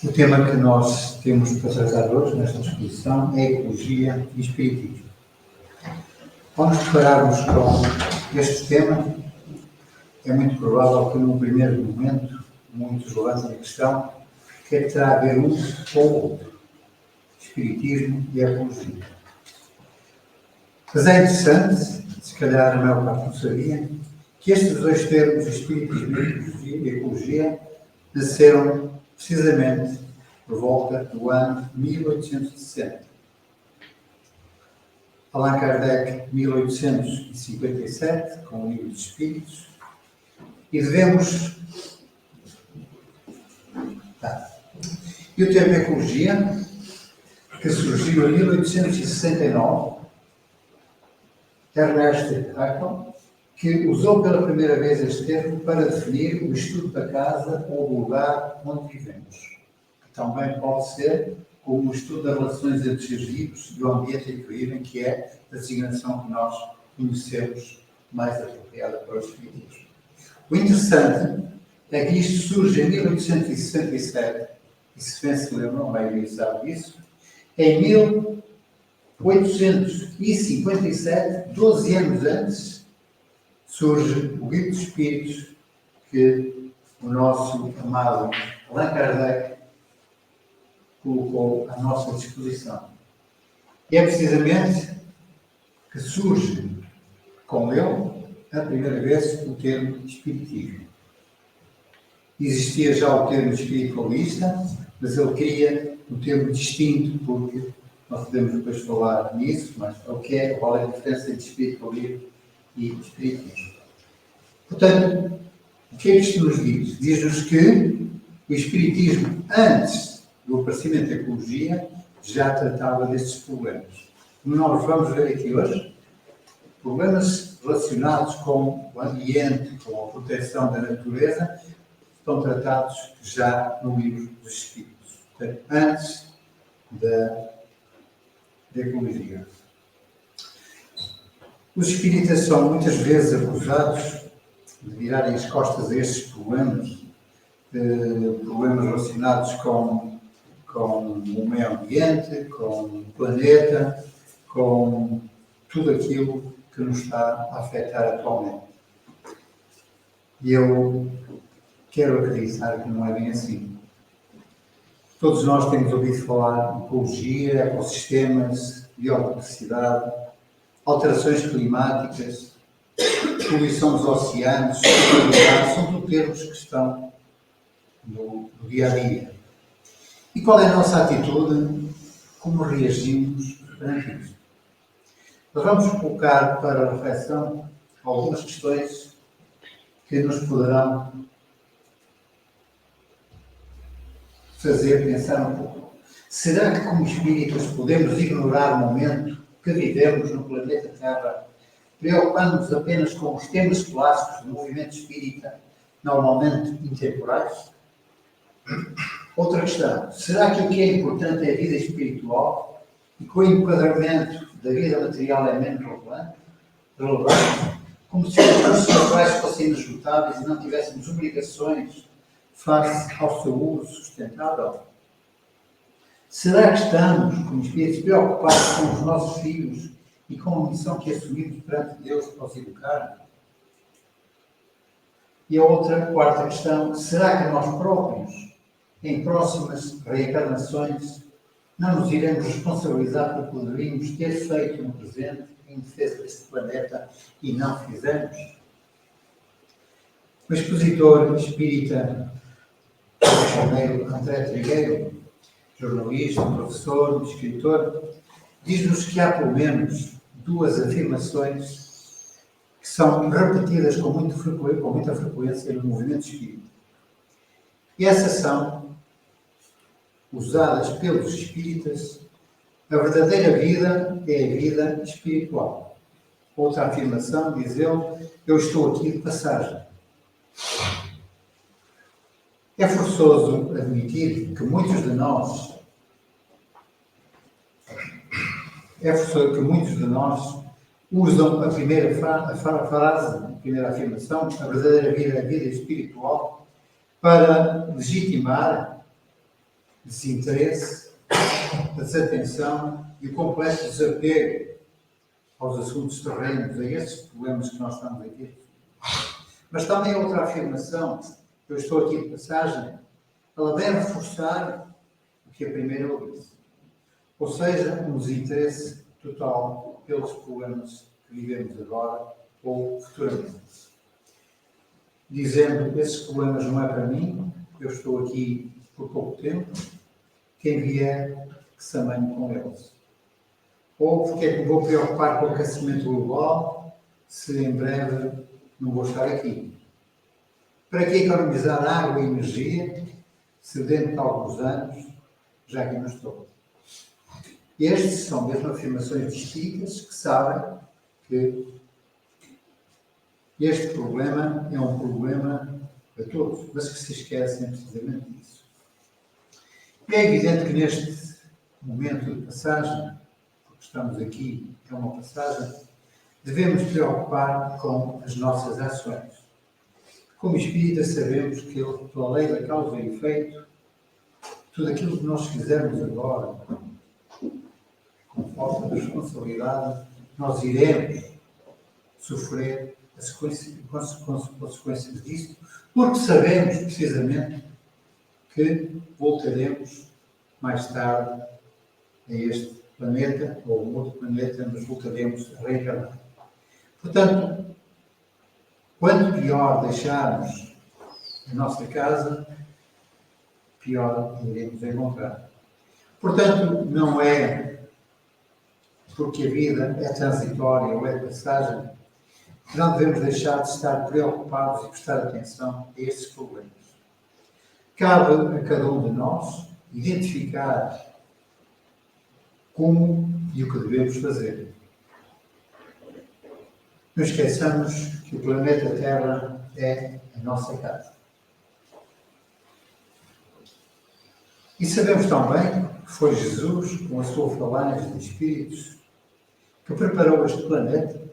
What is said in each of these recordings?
O tema que nós temos para tratar hoje, nesta exposição, é Ecologia e Espiritismo. Ao nos depararmos com este tema, é muito provável que, num primeiro momento, muitos levantem a questão: o que é que terá a ver um com o outro? Espiritismo e Ecologia. Mas é interessante, se calhar a maior parte não sabia, que estes dois termos, Espiritismo e Ecologia, nasceram precisamente por volta do ano 1860. Allan Kardec, 1857, com o Livro dos Espíritos, e devemos... E o termo Ecologia, que surgiu em 1869, Ernest Haeckel, que usou pela primeira vez este termo para definir o estudo da casa ou do lugar onde vivemos, que também pode ser como o estudo das relações entre os seres vivos e o ambiente em que vivem, que é a designação que nós conhecemos mais apropriada para o espiritismo. O interessante é que isto surge em 1867, e se bem se lembram, a maioria sabe disso, em 1857, 12 anos antes, surge o Livro dos Espíritos, que o nosso amado Allan Kardec colocou à nossa disposição. E é precisamente que surge com ele, a primeira vez, o termo Espiritismo. Existia já o termo espiritualista, mas ele queria um termo distinto, porque nós podemos depois falar nisso, mas qual é a diferença entre espiritualismo e espiritismo. Portanto, o que é que isto nos diz? Diz-nos que o espiritismo, antes do aparecimento da ecologia, já tratava destes problemas. Como nós vamos ver aqui hoje, problemas relacionados com o ambiente, com a proteção da natureza, estão tratados já no Livro dos Espíritos. Portanto, antes da ecologia. Os espíritas são muitas vezes acusados de virarem as costas a estes problemas, problemas relacionados com o meio ambiente, com o planeta, com tudo aquilo que nos está a afetar atualmente. E eu quero acreditar que não é bem assim. Todos nós temos ouvido falar de ecologia, ecossistemas, biodiversidade, alterações climáticas, poluição dos oceanos, são tudo termos que estão no dia a dia. E qual é a nossa atitude? Como reagimos perante isto? Nós vamos colocar para a reflexão algumas questões que nos poderão fazer pensar um pouco. Será que, como espíritos, podemos ignorar o momento que vivemos no planeta Terra, preocupando-nos apenas com os temas clássicos do movimento espírita, normalmente intemporais? Outra questão. Será que o que é importante é a vida espiritual e que o enquadramento da vida material é menos relevante? Como se os recursos naturais fossem inesgotáveis e não tivéssemos obrigações face ao seu uso sustentável? Será que estamos, como espíritos, preocupados com os nossos filhos e com a missão que assumimos perante Deus para os educar? E a outra, quarta questão, será que nós próprios, em próximas reencarnações, não nos iremos responsabilizar por poderíamos ter feito no presente em defesa deste planeta e não fizemos? O expositor espírita André Trigueiro, jornalista, professor, escritor, diz-nos que há pelo menos duas afirmações que são repetidas com muita frequência no movimento espírita. E essas são usadas pelos espíritas: a verdadeira vida é a vida espiritual. Outra afirmação, diz ele: eu estou aqui de passagem. É forçoso admitir que muitos de nós usam a primeira frase, a primeira afirmação, a verdadeira vida é a vida espiritual, para legitimar desinteresse, a desatenção e o completo desapego aos assuntos terrenos, a esses problemas que nós estamos aqui. Mas também outra afirmação, que eu estou aqui de passagem, ela vem reforçar o que a primeira eu disse. Ou seja, um desinteresse total pelos problemas que vivemos agora ou futuramente. Dizendo, esses problemas não é para mim, eu estou aqui por pouco tempo, quem vier que se amanhe com eles. Ou porque é que me vou preocupar com o aquecimento global se em breve não vou estar aqui? Para que economizar água e energia se dentro de alguns anos já aqui não estou? Estes são mesmo afirmações de espíritas que sabem que este problema é um problema para todos, mas que se esquecem precisamente disso. E é evidente que neste momento de passagem, porque estamos aqui, é uma passagem, devemos preocupar com as nossas ações. Como espíritas sabemos que pela lei da causa e efeito, tudo aquilo que nós fizermos agora, com falta de responsabilidade, nós iremos sofrer as consequências disso, porque sabemos precisamente que voltaremos mais tarde a este planeta, ou um outro planeta, mas voltaremos a reencarnar. Portanto, quanto pior deixarmos a nossa casa, pior iremos encontrar. Portanto, não é porque a vida é transitória ou é de passagem que não devemos deixar de estar preocupados e prestar atenção a estes problemas. Cabe a cada um de nós identificar como e o que devemos fazer. Não esqueçamos que o planeta Terra é a nossa casa. E sabemos também que foi Jesus, com a sua falange de espíritos, que preparou este planeta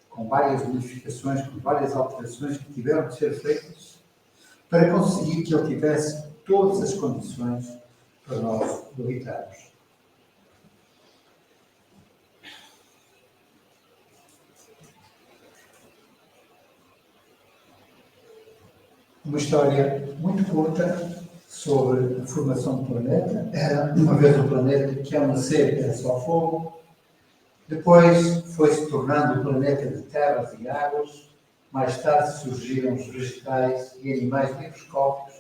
com várias modificações, com várias alterações que tiveram de ser feitas para conseguir que ele tivesse todas as condições para nós habitarmos. Uma história muito curta sobre a formação do planeta. Era uma vez um planeta que ao nascer era só fogo, depois foi-se tornando um planeta de terras e águas, mais tarde surgiram os vegetais e animais microscópicos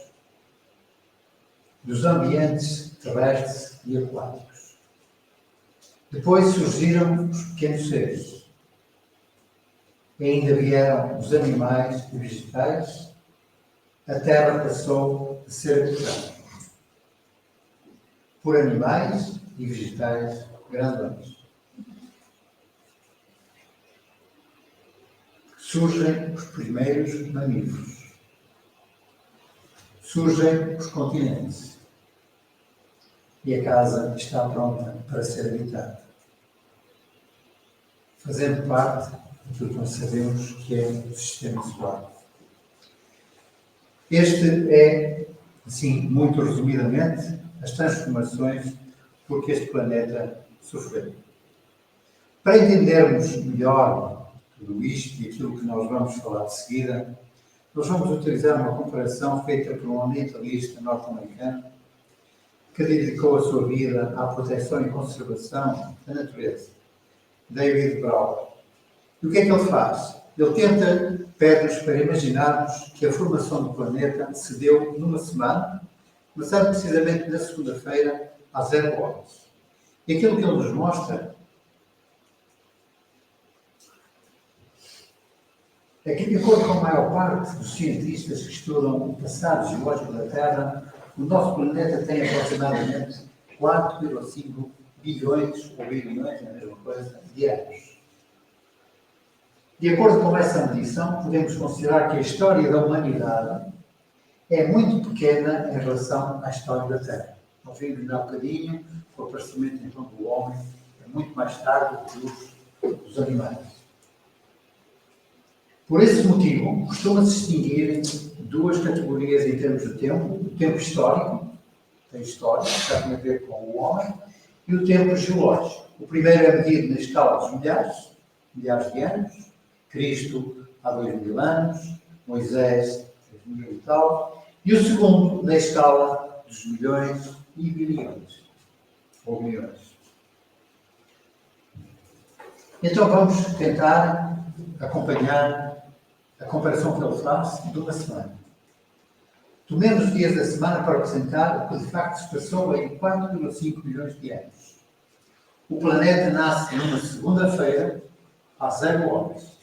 dos ambientes terrestres e aquáticos. Depois surgiram os pequenos seres. E ainda vieram os animais e vegetais. A Terra passou a ser habitada por animais e vegetais grandões. Surgem os primeiros mamíferos. Surgem os continentes. E a casa está pronta para ser habitada. Fazendo parte daquilo que nós sabemos que é o sistema solar. Este é, assim, muito resumidamente, as transformações por que este planeta sofreu. Para entendermos melhor tudo isto e aquilo que nós vamos falar de seguida, nós vamos utilizar uma comparação feita por um ambientalista norte-americano que dedicou a sua vida à proteção e conservação da natureza, David Brower. E o que é que ele faz? Ele pede-nos para imaginarmos que a formação do planeta se deu numa semana, começando precisamente na segunda-feira, às 0 horas. E aquilo que ele nos mostra é que, de acordo com a maior parte dos cientistas que estudam o passado geológico da Terra, o nosso planeta tem aproximadamente 4,5 bilhões, ou bilhões, é a mesma coisa, de anos. De acordo com essa medição, podemos considerar que a história da humanidade é muito pequena em relação à história da Terra. Nós vimos há bocadinho o aparecimento então do homem, é muito mais tarde que os animais. Por esse motivo, costuma-se distinguir duas categorias em termos de tempo: o tempo histórico, tem história, já tem a ver com o homem, e o tempo geológico. O primeiro é medido na escala dos milhares de anos, Cristo há 2000 anos, Moisés 3000 e tal, e o segundo na escala dos milhões e bilhões, ou milhões. Então vamos tentar acompanhar a comparação que ele faz de uma semana. Tomemos os dias da semana para apresentar o que de facto se passou em 4,5 milhões de anos. O planeta nasce numa segunda-feira, há 0 horas.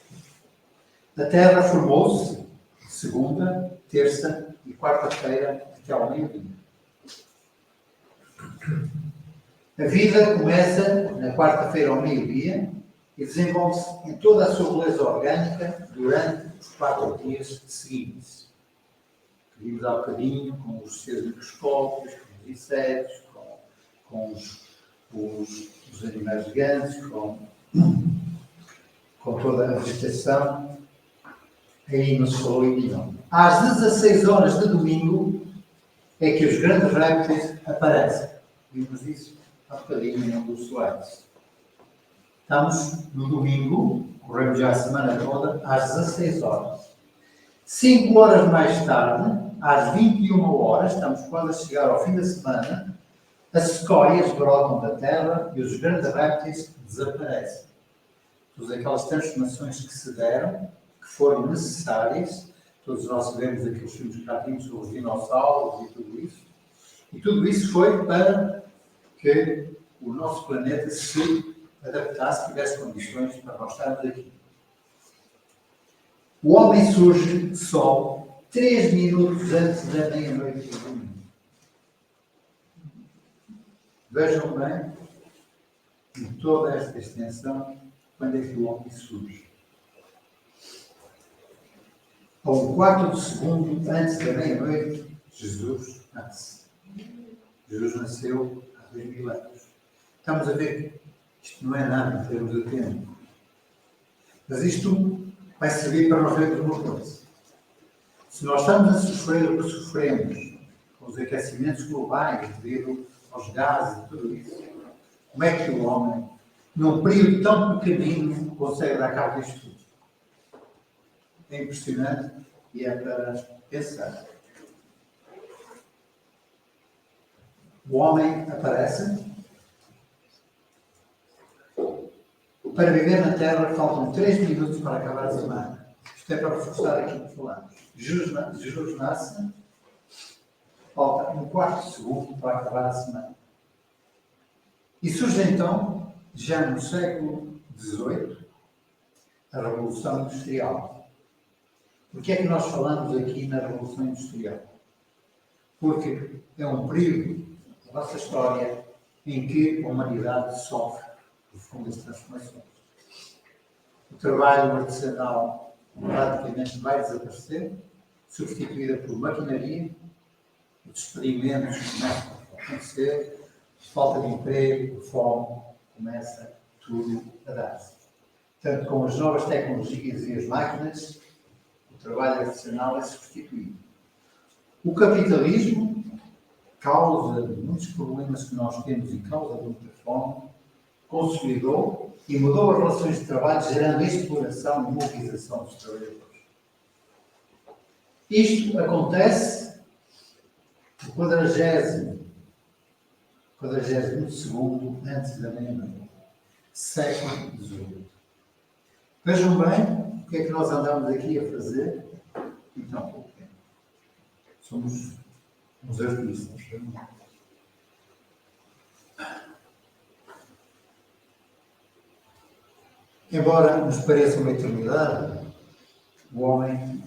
A Terra formou-se segunda, terça e quarta-feira até ao meio-dia. A vida começa na quarta-feira ao meio-dia e desenvolve-se em toda a sua beleza orgânica durante os 4 dias seguintes. Vimos há bocadinho com os seres microscópicos, com os insetos, com os animais gigantes, com toda a vegetação. Aí não se falou em nenhum. Às 16 horas de domingo é que os grandes répteis aparecem. Vimos isso há bocadinho em um dos slides. Estamos no domingo, corremos já a semana toda, às 16 horas. 5 horas mais tarde, às 21 horas, estamos quase a chegar ao fim da semana, as secóias brotam da terra e os grandes répteis desaparecem. Todas aquelas transformações que se deram, que foram necessárias, todos nós sabemos aqueles filmes que já vimos sobre os dinossauros e tudo isso. E tudo isso foi para que o nosso planeta se adaptasse, tivesse condições para nós estarmos aqui. O homem surge só 3 minutos antes da meia-noite do domingo. Vejam bem, em toda esta extensão, quando é que o homem surge. A um quarto de segundo antes da meia-noite, Jesus nasce. Jesus nasceu há 2000 anos. Estamos a ver que isto não é nada em termos de tempo. Mas isto vai servir para nós vermos uma coisa. Se nós estamos a sofrer o que sofremos com os aquecimentos globais devido aos gases e tudo isso, como é que o homem, num período tão pequenino, consegue dar cabo disto tudo? É impressionante e é para pensar. O homem aparece. Para viver na Terra faltam 3 minutos para acabar a semana. Isto é para reforçar aquilo que falamos. Jesus nasce, falta um quarto de segundo para acabar a semana. E surge então, já no século XVIII, a Revolução Industrial. Por que é que nós falamos aqui na Revolução Industrial? Porque é um período da nossa história em que a humanidade sofre profundas transformações. O trabalho artesanal praticamente vai desaparecer, substituída por maquinaria, os despedimentos começam a acontecer, falta de emprego, fome, começa tudo a dar-se. Portanto, com as novas tecnologias e as máquinas, o trabalho artesanal é substituído. O capitalismo causa muitos problemas que nós temos e causa muita fome, consolidou e mudou as relações de trabalho, gerando exploração e mobilização dos trabalhadores. Isto acontece no 42º antes da meia-noite, século XVIII. Vejam bem o que é que nós andamos aqui a fazer em tão pouco tempo. Somos uns artistas. Embora nos pareça uma eternidade, o homem,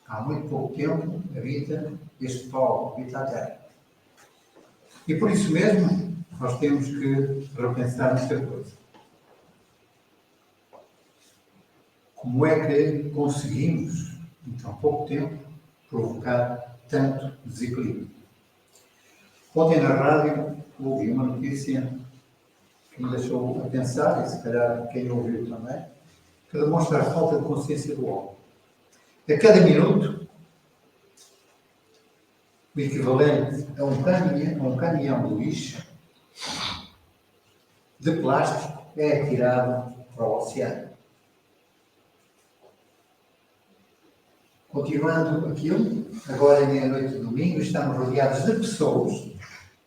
há muito pouco tempo, habita este pó, habita a Terra. E por isso mesmo, nós temos que repensar muita coisa. Como é que conseguimos, em tão pouco tempo, provocar tanto desequilíbrio? Ontem na rádio ouvi uma notícia que me deixou a pensar, e se calhar quem ouviu também, que demonstra a falta de consciência do homem. A cada minuto, o equivalente a um caminhão de lixo de plástico é atirado para o oceano. Continuando aquilo, agora é meia-noite de domingo, estamos rodeados de pessoas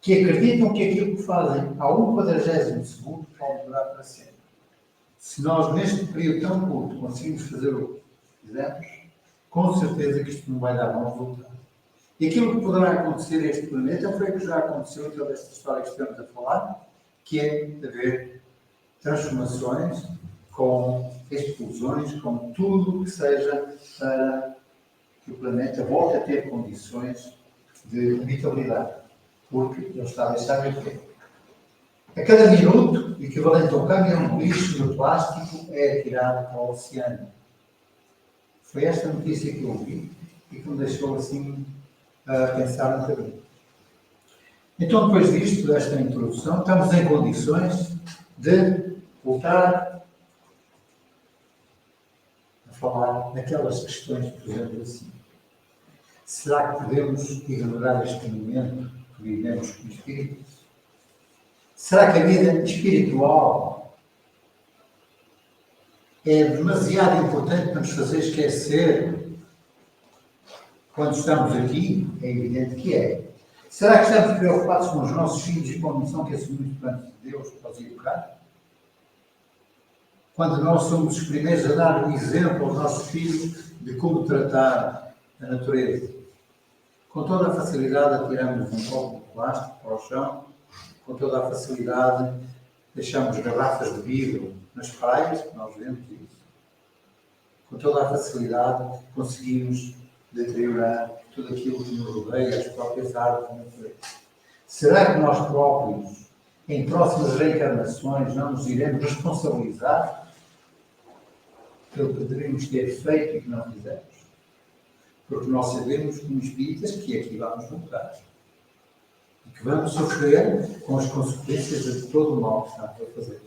que acreditam que aquilo que fazem a 1/40 segundo pode durar para sempre. Se nós, neste período tão curto, conseguimos fazer o que fizemos, com certeza que isto não vai dar bom resultado. E aquilo que poderá acontecer a este planeta foi o que já aconteceu em toda esta história que estamos a falar, que é haver transformações com explosões, com tudo que seja para que o planeta volte a ter condições de habitabilidade, porque ele está a deixar de ter. A cada minuto, o equivalente a um caminhão de lixo de plástico é atirado para o oceano. Foi esta notícia que eu ouvi e que me deixou assim a pensar um bocadinho. Então, depois disto, desta introdução, estamos em condições de voltar a falar daquelas questões, por exemplo, assim. Será que podemos ignorar este momento que vivemos como espíritos? Será que a vida espiritual é demasiado importante para nos fazer esquecer quando estamos aqui? É evidente que é. Será que estamos preocupados com os nossos filhos e com a missão que assumimos perante Deus para os educar? Quando nós somos os primeiros a dar um exemplo aos nossos filhos de como tratar a natureza. Com toda a facilidade atiramos um copo de plástico para o chão, com toda a facilidade deixamos garrafas de vidro nas praias, nós vemos isso. Com toda a facilidade conseguimos deteriorar tudo aquilo que nos rodeia, as próprias árvores, a natureza. Será que nós próprios, em próximas reencarnações, não nos iremos responsabilizar pelo que deveríamos ter feito e que não fizemos? Porque nós sabemos, como espíritas, que aqui vamos voltar. E que vamos sofrer com as consequências de todo o mal que estamos a fazer.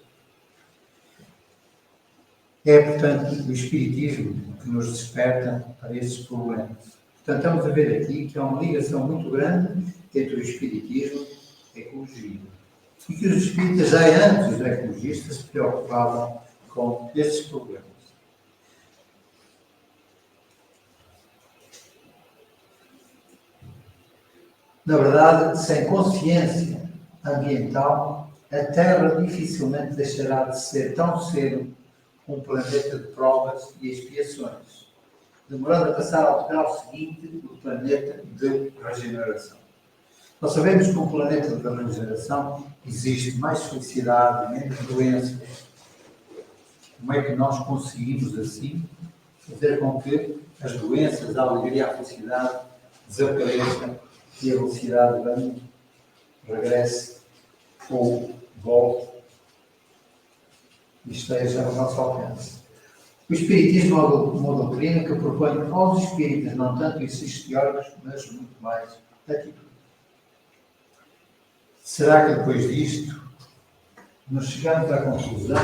É, portanto, o Espiritismo que nos desperta para esses problemas. Portanto, estamos a ver aqui que há uma ligação muito grande entre o Espiritismo e a ecologia. E que os espíritas, já antes dos ecologistas, se preocupavam com esses problemas. Na verdade, sem consciência ambiental, a Terra dificilmente deixará de ser tão cedo um planeta de provas e expiações, demorando a passar ao grau seguinte, o planeta de regeneração. Nós sabemos que um planeta de regeneração existe mais felicidade, menos doenças. Como é que nós conseguimos, assim, fazer com que as doenças, a alegria e a felicidade desapareçam e a velocidade grande regresse ou volte e esteja ao nosso alcance? O Espiritismo é uma doutrina que propõe aos espíritas não tanto exercícios teóricos, mas muito mais atitude. Será que depois disto nós chegamos à conclusão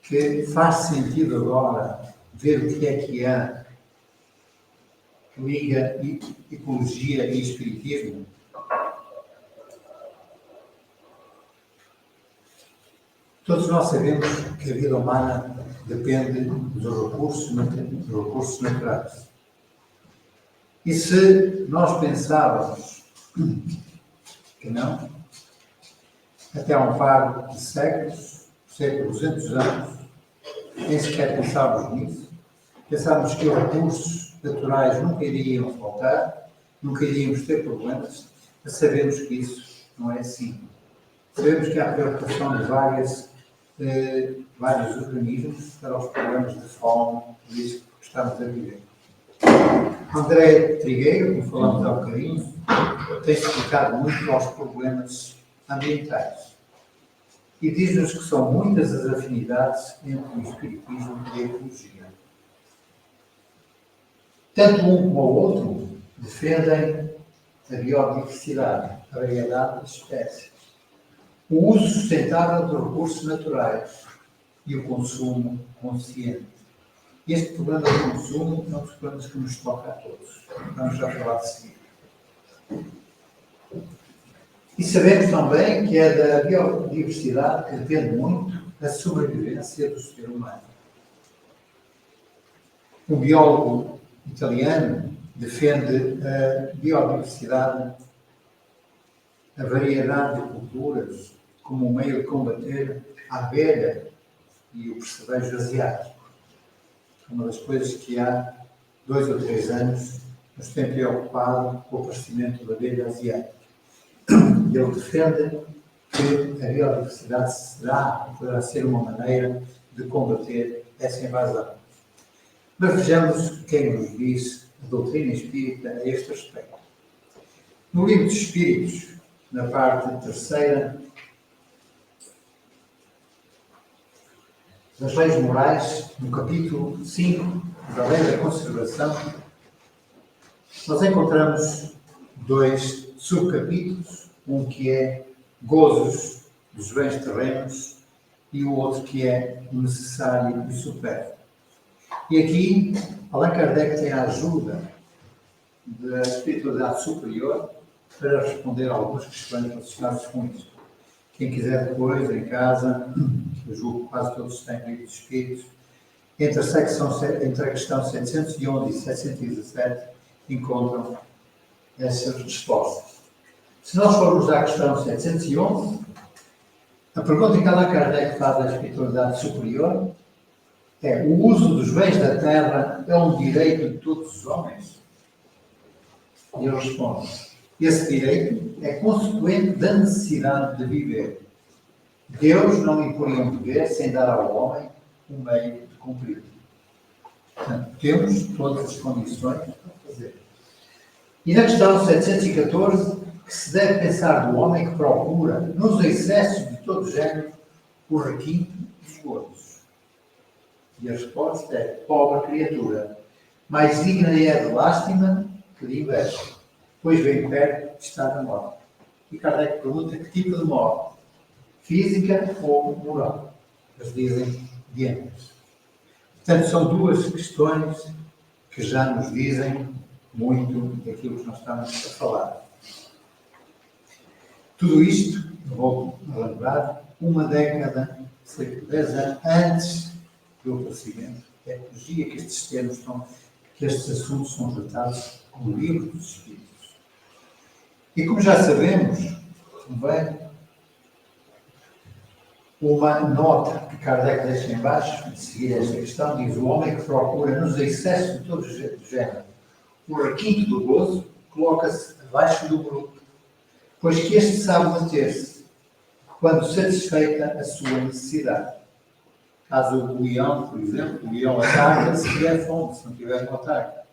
que faz sentido agora ver o que há que liga ecologia e espiritismo? Todos nós sabemos que a vida humana depende dos recursos naturais. E se nós pensávamos que não, até há um par de séculos, cerca de 200 anos, nem sequer pensávamos nisso. Pensávamos que os recursos naturais nunca iriam faltar, nunca iríamos ter problemas, mas sabemos que isso não é assim. Sabemos que há preocupação de vários organismos para os problemas de fome, disso que estamos a viver. André Trigueiro, como falamos há bocadinho, tem explicado muito aos problemas ambientais e diz-nos que são muitas as afinidades entre o espiritismo e a ecologia. Tanto um como o outro defendem a biodiversidade, a variedade das espécies, o uso sustentável dos recursos naturais e o consumo consciente. Este problema do consumo é um dos problemas que nos toca a todos. Vamos já falar de seguida. E sabemos também que é da biodiversidade que depende muito a sobrevivência do ser humano. O biólogo italiano defende a biodiversidade, a variedade de culturas, como um meio de combater a abelha e o percevejo asiático. Uma das coisas que há 2 ou 3 anos nos tem preocupado com o aparecimento da abelha asiática. Ele defende que a biodiversidade poderá ser uma maneira de combater essa invasão. Mas vejamos quem nos diz a doutrina espírita a este respeito. No livro dos Espíritos, na parte 3ª, das leis morais, no capítulo 5 da lei da conservação, nós encontramos 2 subcapítulos, um que é gozos dos bens terrenos e o outro que é o necessário e supérfluo. E aqui, Allan Kardec tem a ajuda da espiritualidade superior para responder a algumas questões relacionadas com isto. Quem quiser depois, em casa, eu julgo que quase todos têm livro dos Espíritos, entre a questão 711 e 717 encontram essas respostas. Se nós formos à questão 711, a pergunta que Allan Kardec faz à espiritualidade superior é: o uso dos bens da terra é um direito de todos os homens? E ele responde: esse direito é consequente da necessidade de viver. Deus não impunha um dever sem dar ao homem um meio de cumprir. Portanto, temos todas as condições para fazer. E na questão 714, que se deve pensar do homem que procura, nos excessos de todo género, o requinte dos gozos. E a resposta é: pobre criatura, mais digna é de lástima que de inveja, pois bem perto está da morte. E Kardec pergunta: que tipo de morte? Física ou moral? Eles dizem de ambas. Portanto, são 2 questões que já nos dizem muito daquilo que nós estamos a falar. Tudo isto, vou lembrar, uma década, cerca de 10 anos antes do aparecimento da ecologia, que estes termos que estes assuntos são tratados no livro dos Espíritos. E como já sabemos, também, uma nota que Kardec deixa em baixo, de seguir esta questão, diz: o homem que procura nos excessos de todo o género o requinte do gozo, coloca-se abaixo do bruto, pois que este sabe manter-se, quando satisfeita a sua necessidade. Caso o leão, por exemplo, o leão ataca se tiver fome, se não tiver um ataque.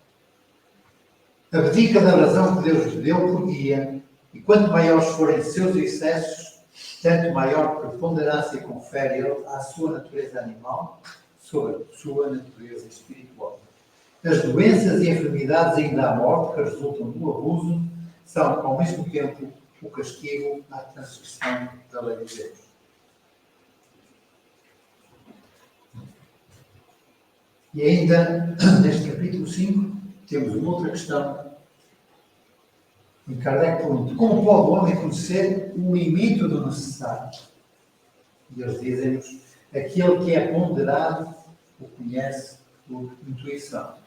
Abdica da razão que Deus lhe deu por guia, e quanto maiores forem seus excessos, tanto maior preponderância confere ele à sua natureza animal sobre a sua natureza espiritual. As doenças e enfermidades, ainda a morte, que resultam do abuso, são, ao mesmo tempo, o castigo à transgressão da lei de Deus. E ainda, neste capítulo 5, temos uma outra questão. E Kardec pergunta: como pode o homem conhecer o limite do necessário? E eles dizem-nos: aquele que é ponderado o conhece por intuição.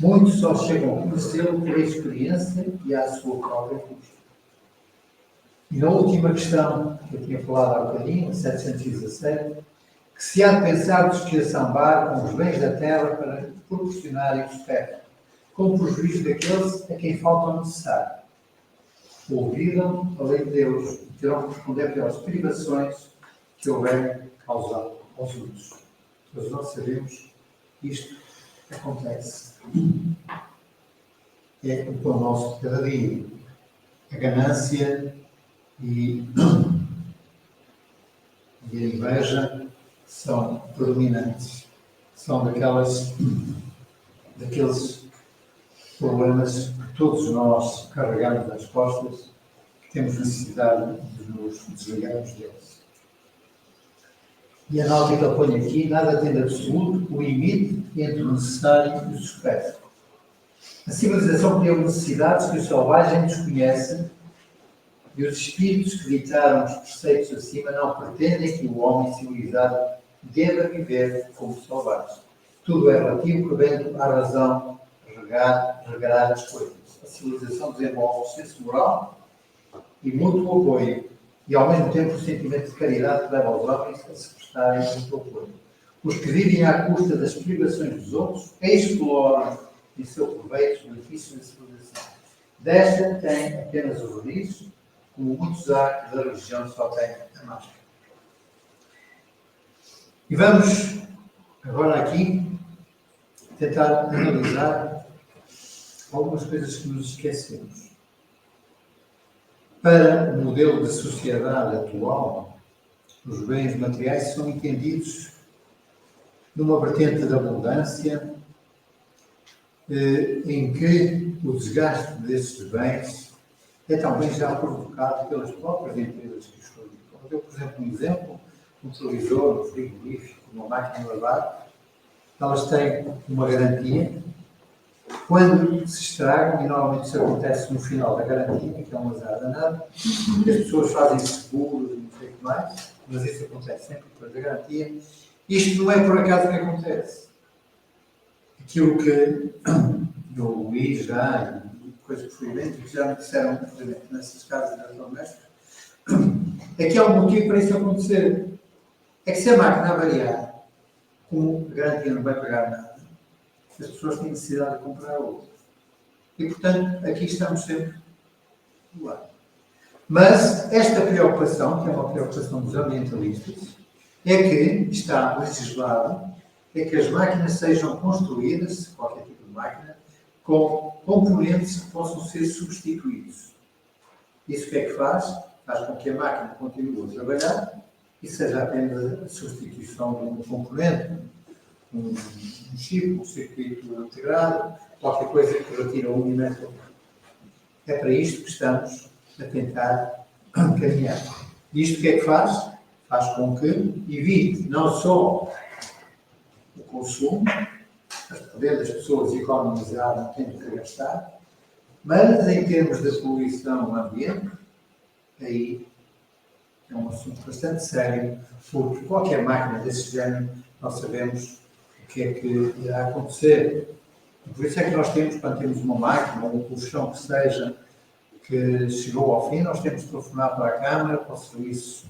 Muitos só chegam a conhecê-lo por experiência e à sua própria custa. E na última questão, que eu tinha falado há bocadinho, 717, que se há de pensar dos que assambar com os bens da terra para proporcionarem o supérfluo, com o prejuízo daqueles a quem falta o necessário. Ouviram a lei de Deus e terão que responder pelas privações que houver causado aos outros. Mas nós sabemos que isto acontece. É o pão nosso de cada dia. A ganância e a inveja são predominantes. São daqueles problemas que todos nós carregamos nas costas, que temos necessidade de nos desligarmos deles. E a nota que ele põe aqui: nada tem de absoluto o limite entre o necessário e o supérfluo. A civilização criou necessidades que o selvagem desconhece e os espíritos que ditaram os preceitos acima não pretendem que o homem civilizado deva viver como selvagem. Tudo é relativo, cabendo à razão regrar as coisas. A civilização desenvolve o senso moral e mútuo apoio, e ao mesmo tempo o sentimento de caridade que leva os homens a se prestarem mútuo apoio. Os que vivem à custa das privações dos outros exploram em seu proveito os benefícios da civilização. Desta tem apenas os verniz, como muitos há que da religião só têm a máscara. E vamos agora aqui tentar analisar algumas coisas que nos esquecemos. Para o modelo de sociedade atual, os bens materiais são entendidos numa vertente de abundância, em que o desgaste desses bens é também já provocado pelas próprias empresas que os fabricam. Eu dou, por exemplo, um exemplo: um televisor, um frigorífico, uma máquina de lavar, elas têm uma garantia. Quando se estragam, e normalmente isso acontece no final da garantia, que é um azar danado, as pessoas fazem seguros e não sei o que mais, mas isso acontece sempre depois da garantia. Isto não é por acaso que acontece. Aquilo que eu li já, e coisas que fui vendo, que já me disseram, por exemplo, nessas casas de eletrodomésticos, é que há um motivo para isso acontecer. É que se a máquina avariar, como a garantia não vai pagar nada, as pessoas têm necessidade de comprar outras. E, portanto, aqui estamos sempre do lado. Mas esta preocupação, que é uma preocupação dos ambientalistas, é que está legislado, é que as máquinas sejam construídas, qualquer tipo de máquina, com componentes que possam ser substituídos. Isso o que é que faz? Faz com que a máquina continue a trabalhar e seja apenas a substituição de um componente, um chip, um circuito integrado, qualquer coisa que retira um elemento. É para isto que estamos a tentar caminhar. Isto o que é que faz? Faz com que evite não só o consumo, o poder das pessoas economizar, não tendo que gastar, mas em termos de poluição no ambiente, aí é um assunto bastante sério, porque qualquer máquina desse género, nós sabemos o que é que irá acontecer. E por isso é que nós temos, quando temos uma máquina ou um colchão que seja, que chegou ao fim, nós temos que telefonar para a Câmara, para o serviço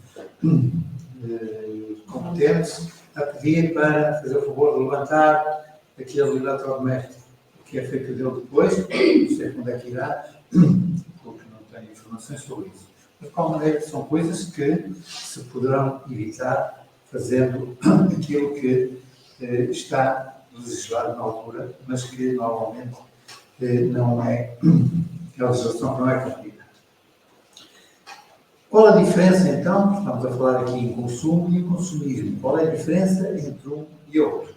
competente, a pedir para fazer o favor de levantar aquele eletrodoméstico. O que é feito dele depois, não sei quando é que irá, porque não tenho informações sobre isso. Mas, de qualquer maneira, são coisas que se poderão evitar fazendo aquilo que está legislado na altura, mas que normalmente não é a legislação que não é cumprida. Qual a diferença, então? Estamos a falar aqui em consumo e em consumismo. Qual é a diferença entre um e outro?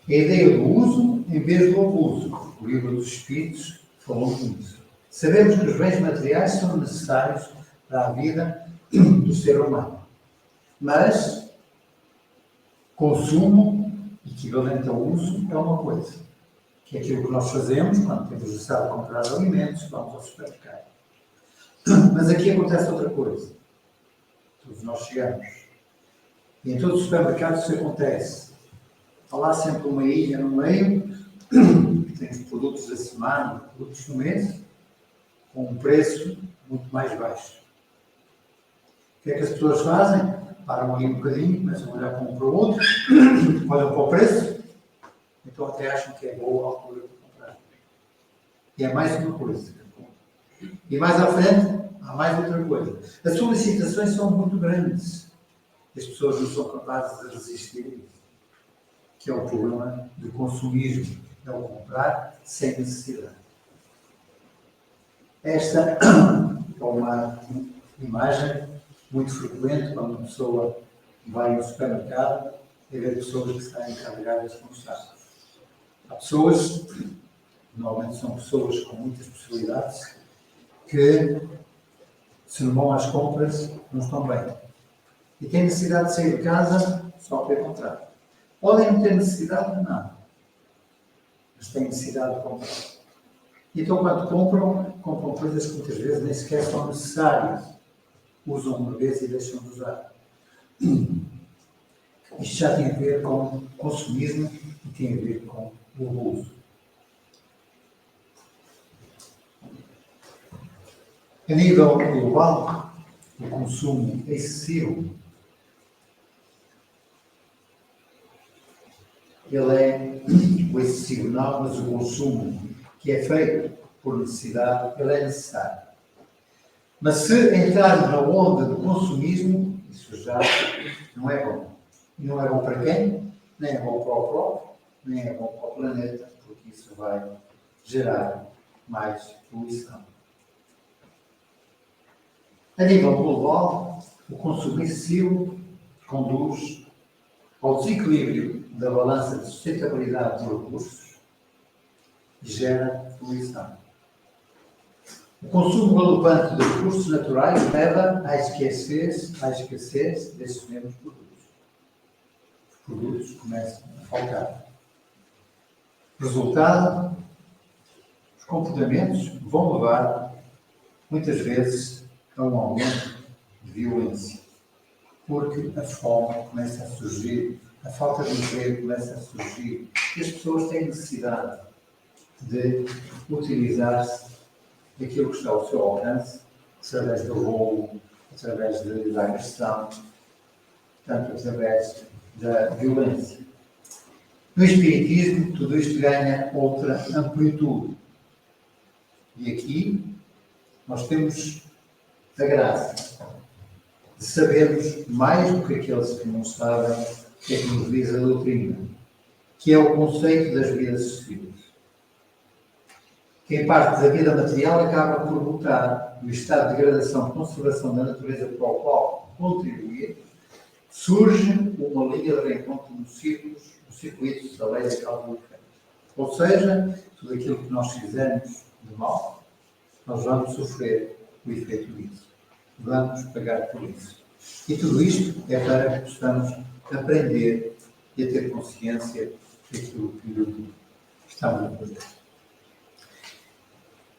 A ideia do uso em vez do abuso. O livro dos Espíritos falou nisso. Sabemos que os bens materiais são necessários para a vida do ser humano. Mas consumo equivalente ao uso é uma coisa. Que é aquilo que nós fazemos quando temos necessidade de comprar alimentos, vamos ao supermercado. Mas aqui acontece outra coisa. Todos nós chegamos. E em todos os supermercados isso acontece. Há lá sempre uma ilha no meio, que tem os produtos da semana, produtos do mês, com um preço muito mais baixo. O que é que as pessoas fazem? Param ali um bocadinho, começam a olhar para um para o outro, olham para o preço, então até acham que é boa a altura para comprar. E é mais uma coisa. E mais à frente, há mais outra coisa. As solicitações são muito grandes. As pessoas não são capazes de resistir a isso. Que é o problema do consumismo. É o comprar sem necessidade. Esta é uma imagem muito frequente quando uma pessoa vai ao supermercado e vê pessoas que saem carregadas com sacos. Há pessoas, normalmente são pessoas com muitas possibilidades, que se não vão às compras não estão bem. E têm necessidade de sair de casa só para comprar. Podem não ter necessidade de nada, mas têm necessidade de comprar. Então, quando compram coisas que muitas vezes nem sequer são necessárias. Usam uma vez e deixam de usar. Isto já tem a ver com consumismo e tem a ver com o abuso. A nível global, o consumo excessivo, ele é o excessivo não, mas o consumo que é feito por necessidade, ele é necessário. Mas se entrarmos na onda do consumismo, isso já não é bom. E não é bom para quem? Nem é bom para o próprio, nem é bom para o planeta, porque isso vai gerar mais poluição. A nível global, o consumo excessivo conduz ao desequilíbrio da balança de sustentabilidade dos recursos e gera poluição. O consumo galopante de recursos naturais leva à escassez desses mesmos produtos. Os produtos começam a faltar. Resultado, os comportamentos vão levar, muitas vezes, a um aumento de violência. Porque a fome começa a surgir, a falta de emprego começa a surgir e as pessoas têm necessidade de utilizar-se daquilo que está ao seu alcance, através do roubo, através da agressão, portanto, através da violência. No Espiritismo, tudo isto ganha outra amplitude. E aqui nós temos a graça de sabermos mais do que aqueles que não sabem o que é que nos diz a doutrina, que é o conceito das vidas sucessivas. Que em parte da vida material acaba por botar no estado de degradação e conservação da natureza para o qual contribuir, surge uma linha de reencontro nos circuitos da lei da causa e efeito. Ou seja, tudo aquilo que nós fizermos de mal, nós vamos sofrer o efeito disso. Vamos pagar por isso. E tudo isto é para que possamos aprender e a ter consciência daquilo que estamos a fazer.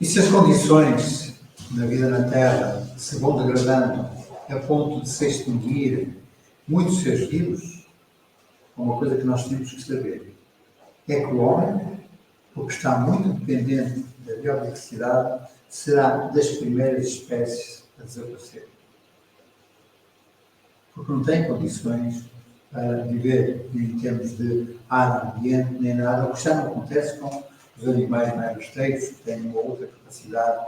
E se as condições na vida na Terra se vão degradando a ponto de se extinguir muitos seres vivos, uma coisa que nós temos que saber é que o homem, porque está muito dependente da biodiversidade, será das primeiras espécies a desaparecer. Porque não tem condições para viver em termos de ar, ambiente, nem nada, o que já não acontece com os animais mais rasteiros, que têm uma outra capacidade.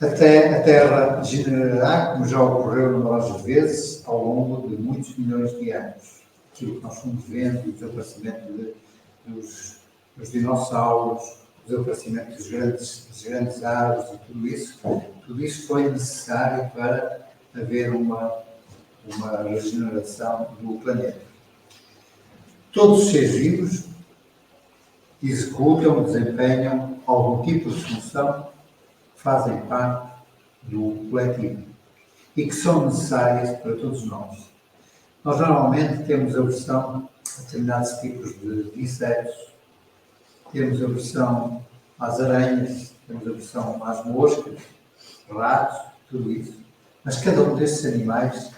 Até a Terra degenerará, como já ocorreu numerosas vezes, ao longo de muitos milhões de anos. Aquilo que nós fomos vendo, o desaparecimento dos dinossauros, o desaparecimento das grandes árvores e tudo isso foi necessário para haver uma regeneração do planeta. Todos os seres vivos executam, desempenham algum tipo de função, fazem parte do coletivo e que são necessárias para todos nós. Nós normalmente temos aversão a determinados tipos de insetos, temos aversão às aranhas, temos aversão às moscas, ratos, tudo isso. Mas cada um destes animais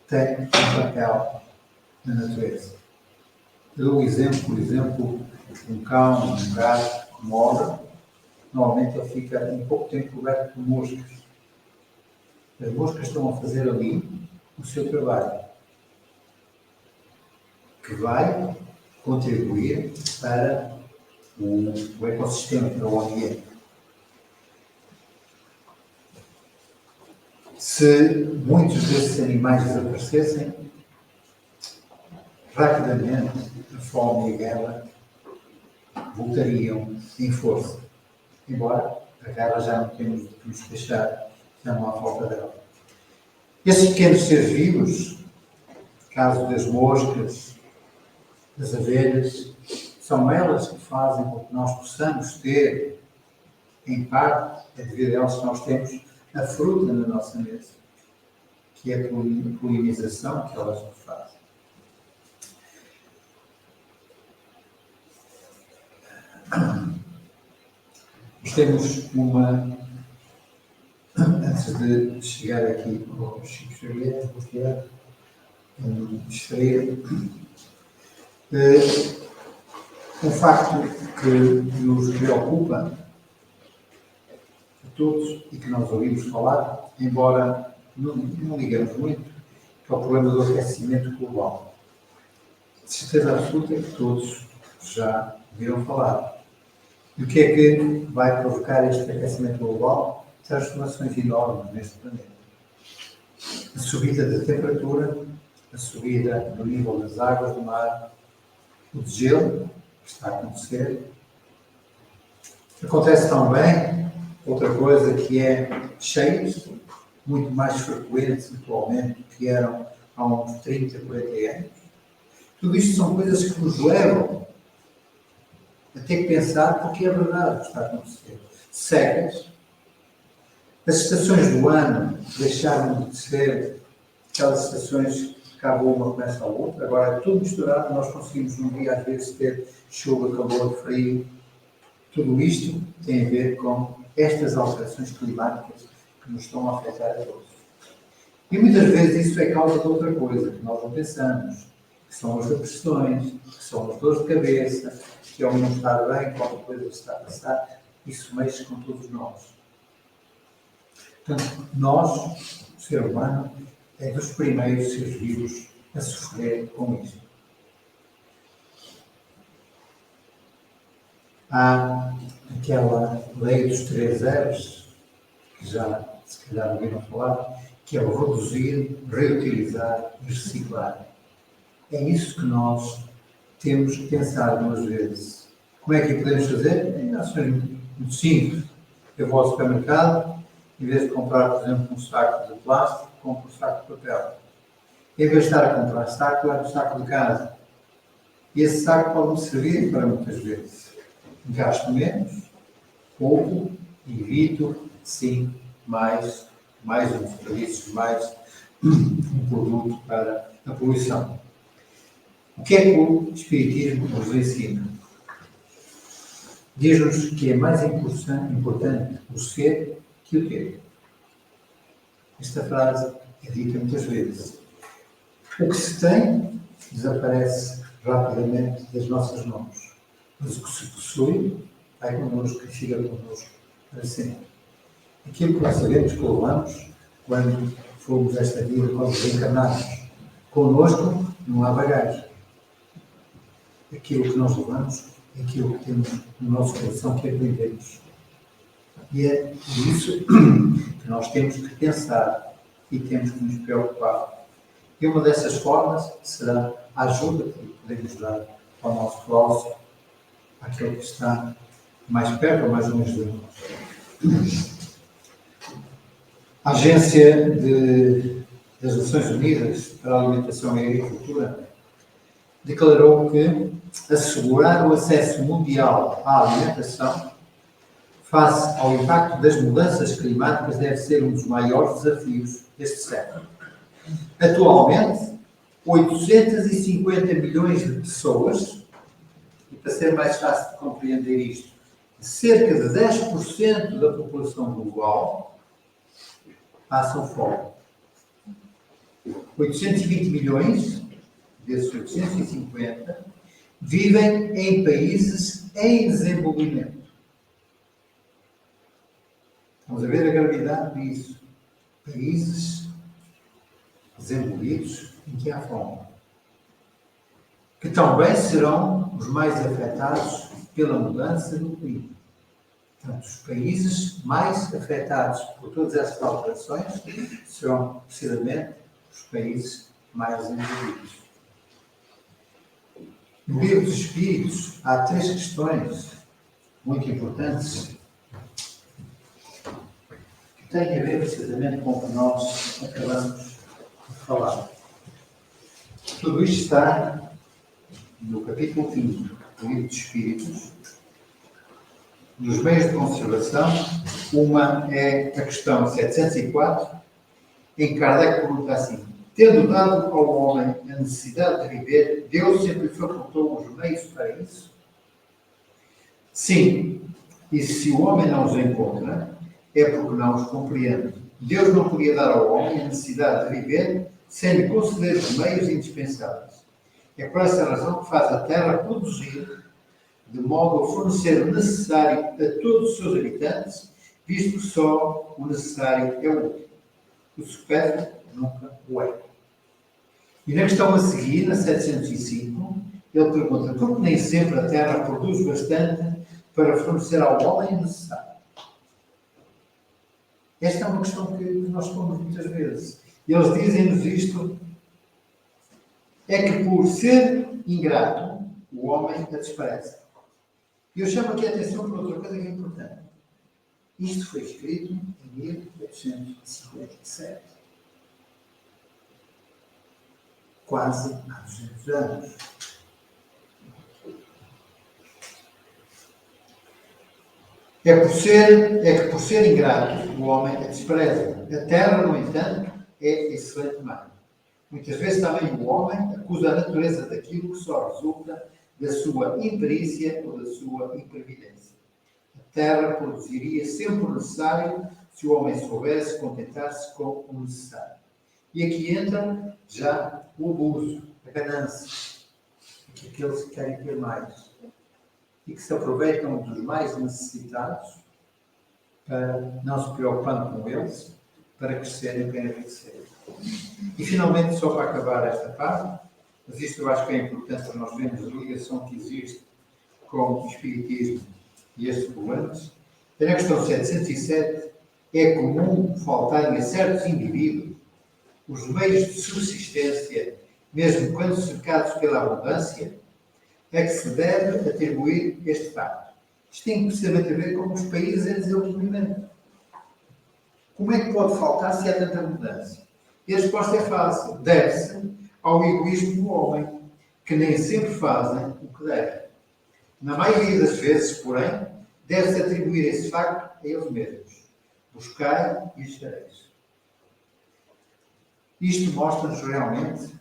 tem um papel na natureza. Eu dou um exemplo, por exemplo, um cão, um gato que morre, normalmente ele fica em pouco tempo coberto por moscas. As moscas estão a fazer ali o seu trabalho, que vai contribuir para o ecossistema, para o ambiente. Se muitos desses animais desaparecessem, rapidamente a fome e a guerra voltariam em força. Embora a guerra já não temos de nos queixar, já não há falta dela. Esses pequenos seres vivos, no caso das moscas, das abelhas, são elas que fazem com que nós possamos ter, em parte, é devido a elas que nós temos a fruta na nossa mesa, que é a polinização que elas nos fazem. Temos uma, antes de chegar aqui ao Chico Xavier, porque é distrair, um facto que nos preocupa a todos e que nós ouvimos falar, embora não ligamos muito, que é o problema do aquecimento global. De certeza absoluta que todos já viram falar. E o que é que vai provocar este aquecimento global? Transformações enormes neste planeta. A subida da temperatura, a subida do nível das águas do mar, o degelo, que está a acontecer. Acontece também outra coisa que é cheias, muito mais frequentes atualmente do que eram há uns 30, 40 anos. Tudo isto são coisas que nos levam a ter que pensar, porque é verdade o que está a acontecer. Secas, as estações do ano deixaram de ser aquelas estações que acabou uma começa a outra, agora é tudo misturado, nós conseguimos num dia às vezes ter chuva, calor, frio. Tudo isto tem a ver com estas alterações climáticas que nos estão a afetar a todos. E muitas vezes isso é causa de outra coisa, que nós não pensamos, que são as depressões, que são as dores de cabeça, que ao não estar bem, qualquer coisa está a passar, isso mexe com todos nós. Portanto, nós, o ser humano, é dos primeiros seres vivos a sofrer com isto. Há aquela lei dos 3 R's, que já se calhar ouviram falar, que é o reduzir, reutilizar e reciclar. É isso que nós temos que pensar duas vezes. Como é que o podemos fazer? Em ações muito simples. Eu vou ao supermercado, em vez de comprar, por exemplo, um saco de plástico, compro um saco de papel. Em vez de estar a comprar saco, levo um saco de casa. E esse saco pode-me servir para muitas vezes. Gasto menos, pouco, evito, sim, mais um desperdício, mais um produto para a poluição. O que é que o Espiritismo nos ensina? Diz-nos que é mais importante o ser que o ter. Esta frase é dita muitas vezes. O que se tem desaparece rapidamente das nossas mãos. Mas o que se possui vai connosco e fica connosco para sempre. Aquilo que nós sabemos que levamos quando fomos esta vida, quando desencarnamos, connosco não há bagagem. Aquilo que nós levamos é aquilo que temos no nosso coração que aprendemos. E é isso que nós temos que pensar e temos que nos preocupar. E uma dessas formas será a ajuda que podemos dar ao nosso próximo, àquele que está mais perto ou mais longe de nós. A Agência das Nações Unidas para a Alimentação e a Agricultura declarou que assegurar o acesso mundial à alimentação face ao impacto das mudanças climáticas deve ser um dos maiores desafios deste século. Atualmente, 850 milhões de pessoas, e para ser mais fácil de compreender isto, cerca de 10% da população global passam fome. 820 milhões desses 850 vivem em países em desenvolvimento. Vamos a ver a gravidade disso. Países desenvolvidos em que há fome. Que também serão os mais afetados pela mudança do clima. Portanto, os países mais afetados por todas estas alterações serão, precisamente, os países mais desenvolvidos. No Livro dos Espíritos há 3 questões muito importantes que têm a ver precisamente com o que nós acabamos de falar. Tudo isto está no capítulo 5 do Livro dos Espíritos. Dos meios de conservação, uma é a questão 704, em que Kardec pergunta assim: tendo dado ao homem a necessidade de viver, Deus sempre facultou os meios para isso? Sim, E se o homem não os encontra, é porque não os compreende. Deus não podia dar ao homem a necessidade de viver sem lhe conceder os meios indispensáveis. É por essa razão que faz a terra produzir, de modo a fornecer o necessário a todos os seus habitantes, visto que só o necessário é o útil. O supérfluo nunca o é. E na questão a seguir, na 705, ele pergunta: por que nem sempre a terra produz bastante para fornecer ao homem o necessário? Esta é uma questão que nós pomos muitas vezes. E eles dizem-nos isto: é que por ser ingrato, o homem a despreza. E eu chamo aqui a atenção para outra coisa que é importante. Isto foi escrito em 1857. Quase há 200 anos. É que por ser ingrato, o homem a despreza. A terra, no entanto, é excelente mãe. Muitas vezes também o homem acusa a natureza daquilo que só resulta da sua imperícia ou da sua imprevidência. A terra produziria sempre o necessário se o homem soubesse contentar-se com o necessário. E aqui entra já o abuso, a ganância, aqueles que querem ter mais e que se aproveitam dos mais necessitados para, não se preocupando com eles, para crescerem bem enriquecerem. E finalmente, só para acabar esta parte, mas isto eu acho que é importante para nós vermos a ligação que existe com o Espiritismo e estes problemas. Na questão 707, é comum faltarem a certos indivíduos os meios de subsistência, mesmo quando cercados pela abundância, é que se deve atribuir este facto. Isto tem precisamente a ver com os países em desenvolvimento. Como é que pode faltar se há tanta abundância? E a resposta é fácil. Deve-se ao egoísmo do homem, que nem sempre fazem o que devem. Na maioria das vezes, porém, deve-se atribuir esse facto a eles mesmos. Buscai e achareis. Isto mostra-nos realmente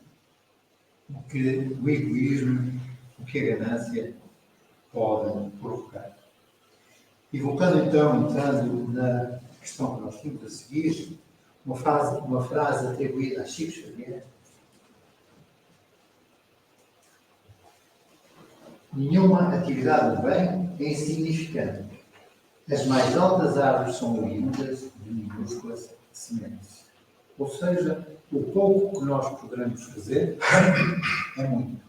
o que o egoísmo, o que a ganância pode provocar. E voltando então, entrando na questão que nós tínhamos a seguir, uma frase atribuída a Chico Xavier: nenhuma atividade do bem é insignificante. As mais altas árvores são oriundas de minúsculas sementes. Ou seja, o pouco que nós poderemos fazer é muito.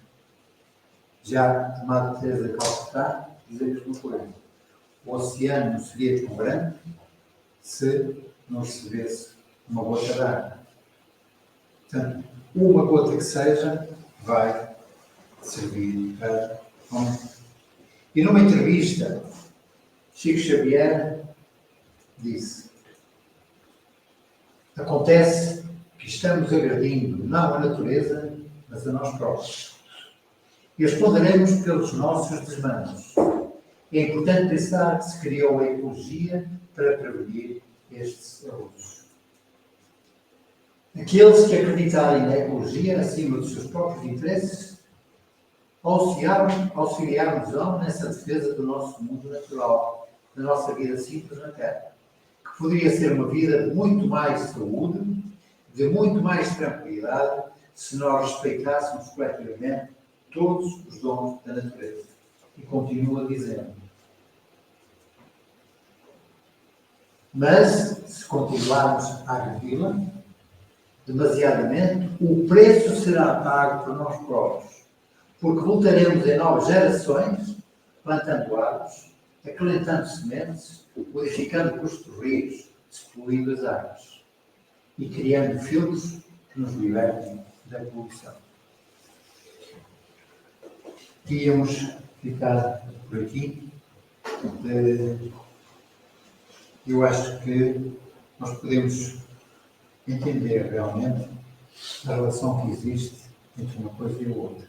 Já a Madre Teresa de Calcutá diz a mesma coisa. O oceano não seria tão grande se não recebesse uma gota d'água. Portanto, uma gota que seja vai servir para homem. E numa entrevista, Chico Xavier disse: acontece que estamos agredindo não a natureza, mas a nós próprios. E responderemos pelos nossos desmandos. É importante pensar que se criou a ecologia para prevenir estes abusos. Aqueles que acreditarem na ecologia acima dos seus próprios interesses auxiliar-nos-ão nessa defesa do nosso mundo natural, da nossa vida simples na Terra, que poderia ser uma vida de muito mais saúde, de muito mais tranquilidade, se nós respeitássemos coletivamente todos os dons da natureza. E continua dizendo: mas, se continuarmos a agredi-la demasiadamente, o preço será pago por nós próprios, porque voltaremos em novas gerações, plantando árvores, acalentando sementes, purificando custos rios, despoluindo as águas e criando filtros que nos libertem da poluição. Íamos ficar por aqui. Eu acho que nós podemos entender realmente a relação que existe entre uma coisa e a outra.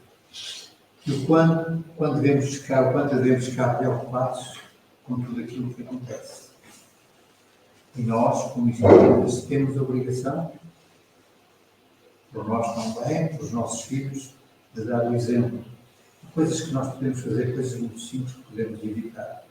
E quando devemos ficar preocupados com tudo aquilo que acontece. E nós, como espíritas, temos a obrigação, por nós também, por os nossos filhos, de dar o exemplo. Coisas que nós podemos fazer, coisas muito simples que podemos evitar.